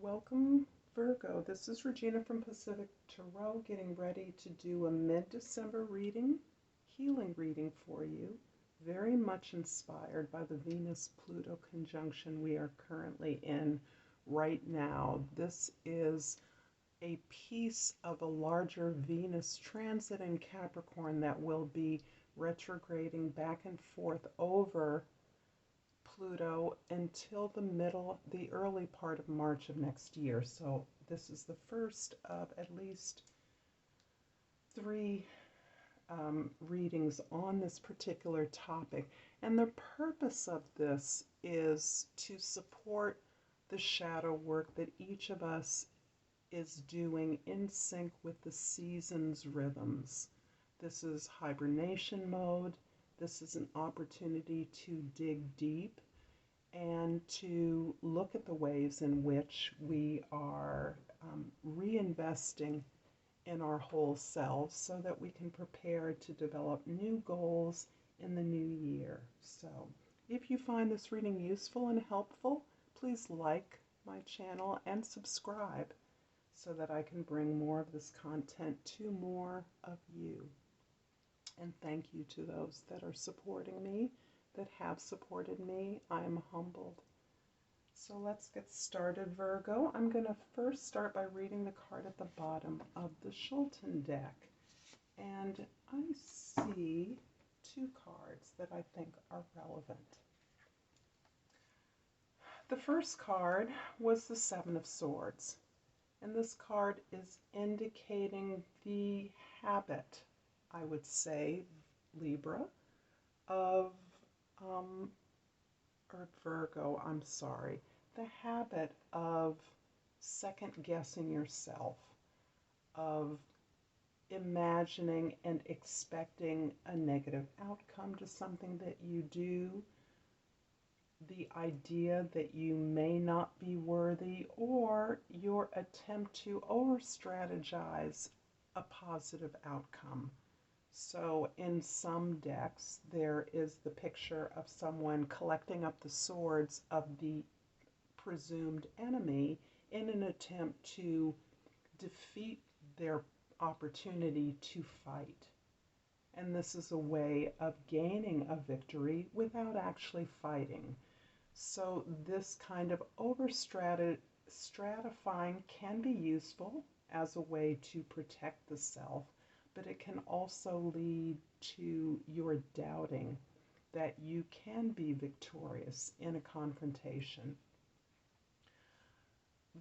Welcome, Virgo. This is Regina from Pacific Tarot getting ready to do a mid-December healing reading for you. Very much inspired by the Venus-Pluto conjunction we are currently in right now. This is a piece of a larger Venus transit in Capricorn that will be retrograding back and forth over Pluto until the early part of March of next year. So this is the first of at least three readings on this particular topic. And the purpose of this is to support the shadow work that each of us is doing in sync with the season's rhythms. This is hibernation mode. This is an opportunity to dig deep and to look at the ways in which we are reinvesting in our whole selves so that we can prepare to develop new goals in the new year. So if you find this reading useful and helpful, please like my channel and subscribe so that I can bring more of this content to more of you. And thank you to those that are supporting me, that have supported me. I am humbled. So let's get started, Virgo. I'm going to first start by reading the card at the bottom of the Schulten deck. And I see two cards that I think are relevant. The first card was the Seven of Swords. And this card is indicating the habit, I would say, Libra, of, or Virgo, I'm sorry, the habit of second-guessing yourself, of imagining and expecting a negative outcome to something that you do, the idea that you may not be worthy, or your attempt to over-strategize a positive outcome. So in some decks, there is the picture of someone collecting up the swords of the presumed enemy in an attempt to defeat their opportunity to fight. And this is a way of gaining a victory without actually fighting. So this kind of stratifying can be useful as a way to protect the self, but it can also lead to your doubting that you can be victorious in a confrontation.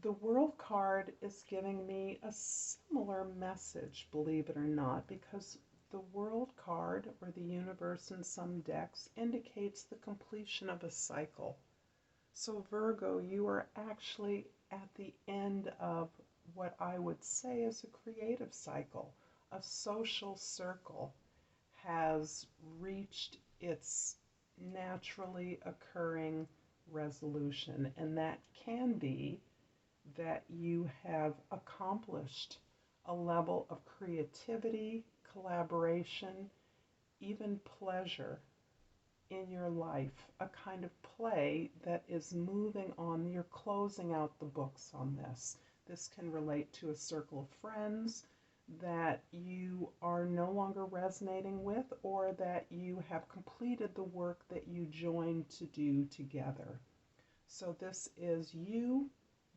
The World card is giving me a similar message, believe it or not, because the World card, or the universe in some decks, indicates the completion of a cycle. So Virgo, you are actually at the end of what I would say is a creative cycle. A social circle has reached its naturally occurring resolution, and that can be that you have accomplished a level of creativity, collaboration, even pleasure in your life, a kind of play that is moving on. You're closing out the books on this. This can relate to a circle of friends that you are no longer resonating with, or that you have completed the work that you joined to do together. So this is you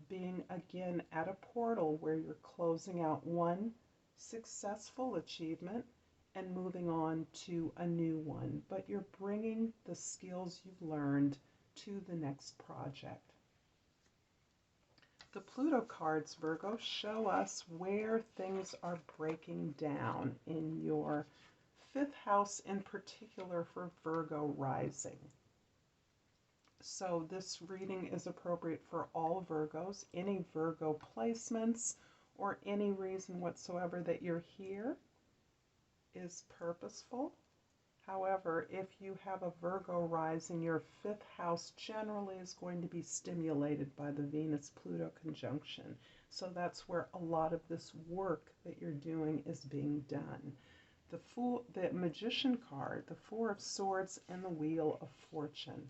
being again at a portal where you're closing out one successful achievement and moving on to a new one, but you're bringing the skills you've learned to the next project. The Pluto cards, Virgo, show us where things are breaking down in your fifth house, in particular for Virgo rising. So this reading is appropriate for all Virgos. Any Virgo placements or any reason whatsoever that you're here is purposeful. However, if you have a Virgo rising, your fifth house generally is going to be stimulated by the Venus-Pluto conjunction. So that's where a lot of this work that you're doing is being done. The Magician card, the Four of Swords, and the Wheel of Fortune.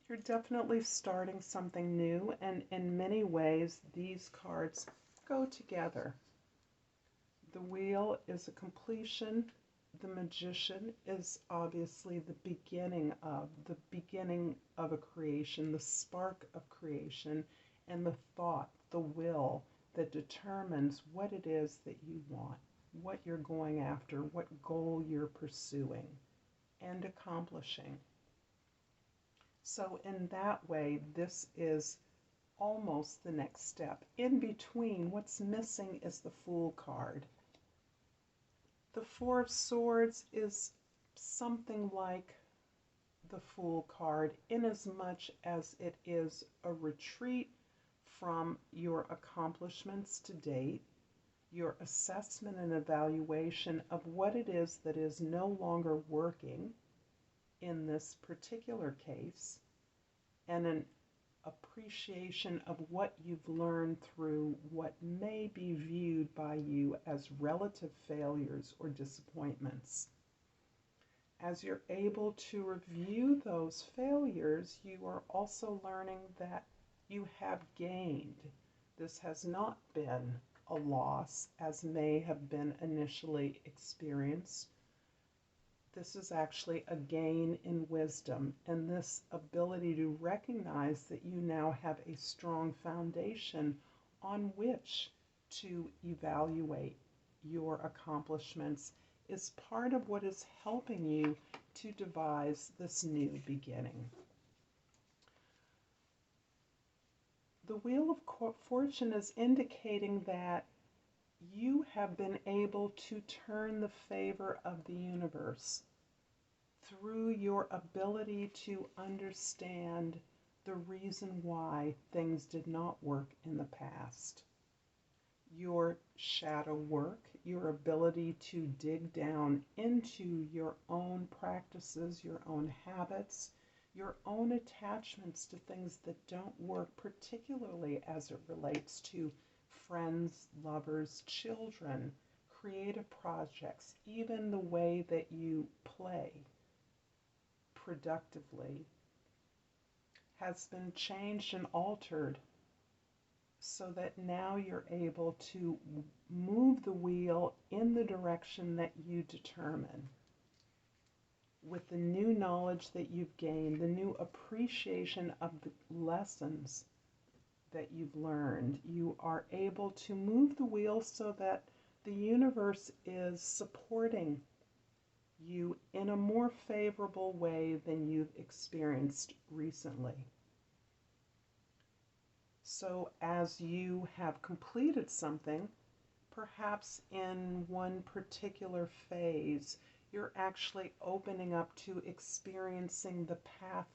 You're definitely starting something new, and in many ways, these cards go together. The Wheel is a completion. The Magician is obviously the beginning of a creation, the spark of creation, and the thought, the will that determines what it is that you want, what you're going after, what goal you're pursuing and accomplishing. So in that way, this is almost the next step. In between, what's missing is the Fool card. The Four of Swords is something like the Fool card inasmuch as it is a retreat from your accomplishments to date, your assessment and evaluation of what it is that is no longer working in this particular case, and an appreciation of what you've learned through what may be viewed by you as relative failures or disappointments. As you're able to review those failures, you are also learning that you have gained. This has not been a loss as may have been initially experienced. This is actually a gain in wisdom, and this ability to recognize that you now have a strong foundation on which to evaluate your accomplishments is part of what is helping you to devise this new beginning. The Wheel of Fortune is indicating that you have been able to turn the favor of the universe through your ability to understand the reason why things did not work in the past. Your shadow work, your ability to dig down into your own practices, your own habits, your own attachments to things that don't work, particularly as it relates to friends, lovers, children, creative projects, even the way that you play productively, has been changed and altered so that now you're able to move the wheel in the direction that you determine. With the new knowledge that you've gained, the new appreciation of the lessons that you've learned, you are able to move the wheel so that the universe is supporting you in a more favorable way than you've experienced recently. So as you have completed something, perhaps in one particular phase, you're actually opening up to experiencing the path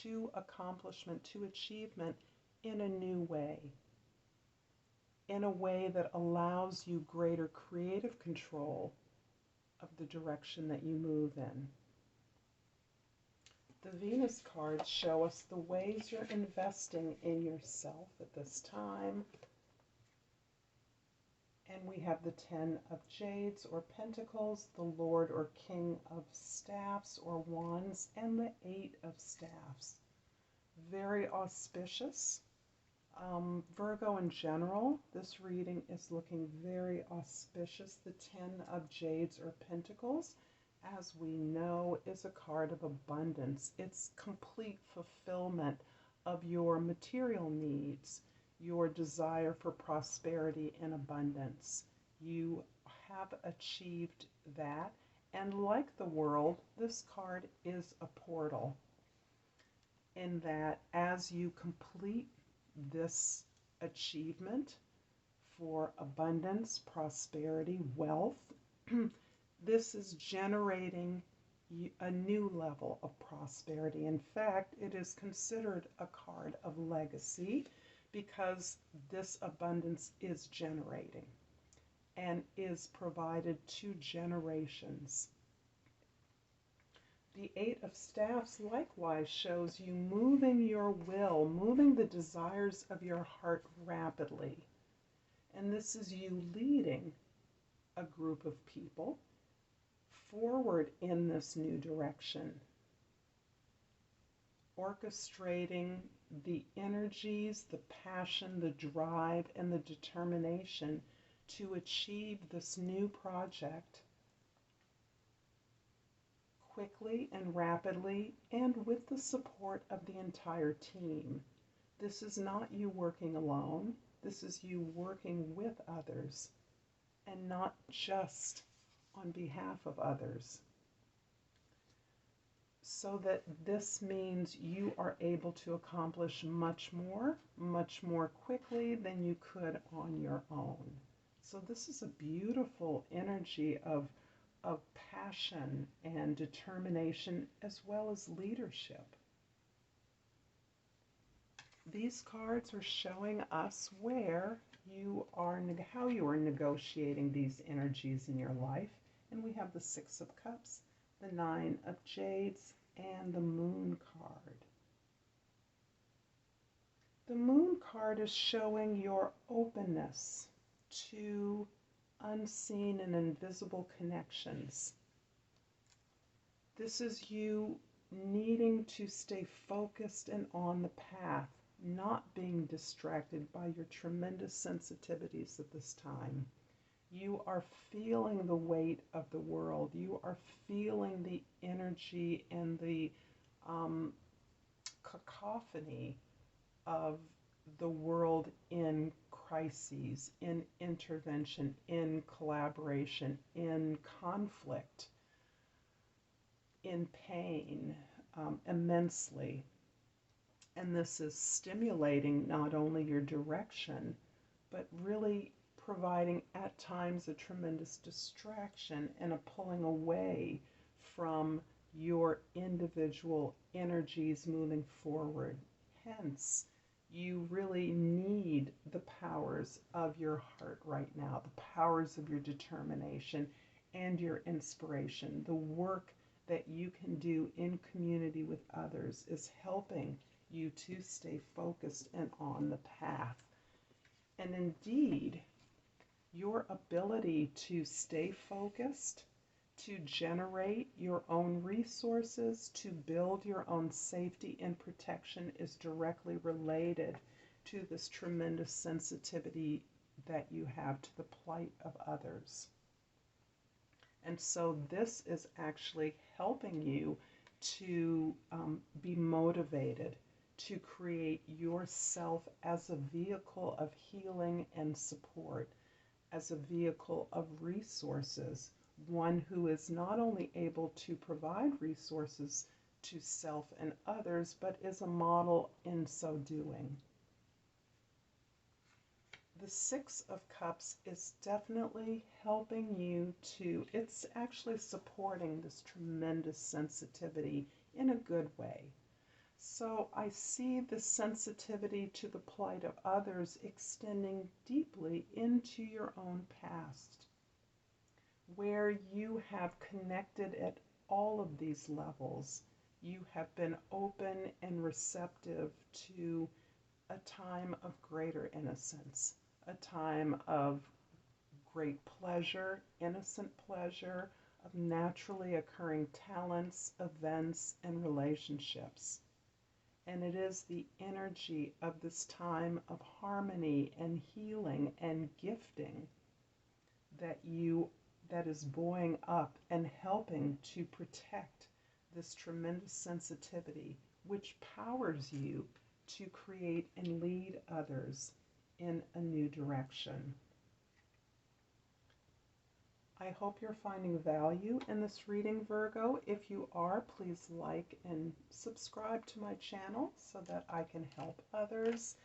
to accomplishment, to achievement in a new way, in a way that allows you greater creative control of the direction that you move in. The Venus cards show us the ways you're investing in yourself at this time. And we have the 10 of Jades or Pentacles, the Lord or King of Staffs or Wands, and the 8 of Staffs. Very auspicious. Virgo in general, this reading is looking very auspicious. The 10 of Jades or Pentacles, as we know, is a card of abundance. It's complete fulfillment of your material needs, your desire for prosperity and abundance. You have achieved that, and like the world, this card is a portal in that as you complete this achievement for abundance, prosperity, wealth, this is generating a new level of prosperity. In fact, it is considered a card of legacy because this abundance is generating and is provided to generations. The 8 of Staffs likewise shows you moving your will, moving the desires of your heart rapidly. And this is you leading a group of people forward in this new direction. orchestrating the energies, the passion, the drive, and the determination to achieve this new project quickly and rapidly and with the support of the entire team. This is not you working alone. This is you working with others and not just on behalf of others. So that this means you are able to accomplish much more quickly than you could on your own. So this is a beautiful energy of passion and determination as well as leadership. These cards are showing us where you are, how you are negotiating these energies in your life. And we have the Six of Cups, the Nine of Jades, and the Moon card. The Moon card is showing your openness to unseen and invisible connections. This is you needing to stay focused and on the path, not being distracted by your tremendous sensitivities at this time. You are feeling the weight of the world. You are feeling the energy and the cacophony of the world in crises, in intervention, in collaboration, in conflict, in pain, immensely. And this is stimulating not only your direction, but really providing at times a tremendous distraction and a pulling away from your individual energies moving forward. Hence, you really need the powers of your heart right now, the powers of your determination and your inspiration. The work that you can do in community with others is helping you to stay focused and on the path. And indeed, your ability to stay focused, to generate your own resources, to build your own safety and protection is directly related to this tremendous sensitivity that you have to the plight of others. And so this is actually helping you to be motivated to create yourself as a vehicle of healing and support, as a vehicle of resources, one who is not only able to provide resources to self and others, but is a model in so doing. The Six of Cups is definitely helping you to, it's actually supporting this tremendous sensitivity in a good way. So I see the sensitivity to the plight of others extending deeply into your own past, where you have connected at all of these levels. You have been open and receptive to a time of greater innocence, a time of great pleasure, innocent pleasure, of naturally occurring talents, events, and relationships. And it is the energy of this time of harmony and healing and gifting that is buoying up and helping to protect this tremendous sensitivity, which powers you to create and lead others in a new direction. I hope you're finding value in this reading, Virgo. If you are, please like and subscribe to my channel so that I can help others.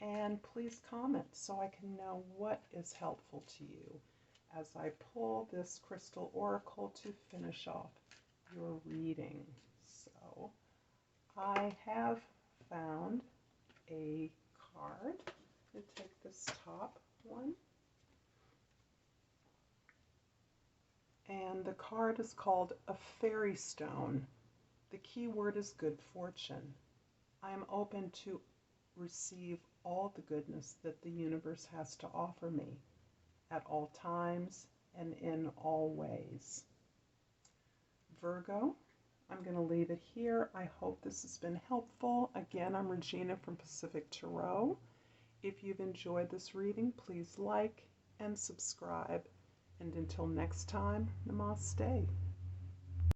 And please comment so I can know what is helpful to you as I pull this crystal oracle to finish off your reading. So I have found a card. I'm going to take this top one. And the card is called a fairy stone. The key word is good fortune. I am open to receive all the goodness that the universe has to offer me at all times and in all ways. Virgo, I'm going to leave it here. I hope this has been helpful. Again, I'm Regina from Pacific Tarot. If you've enjoyed this reading, please like and subscribe. And until next time, namaste.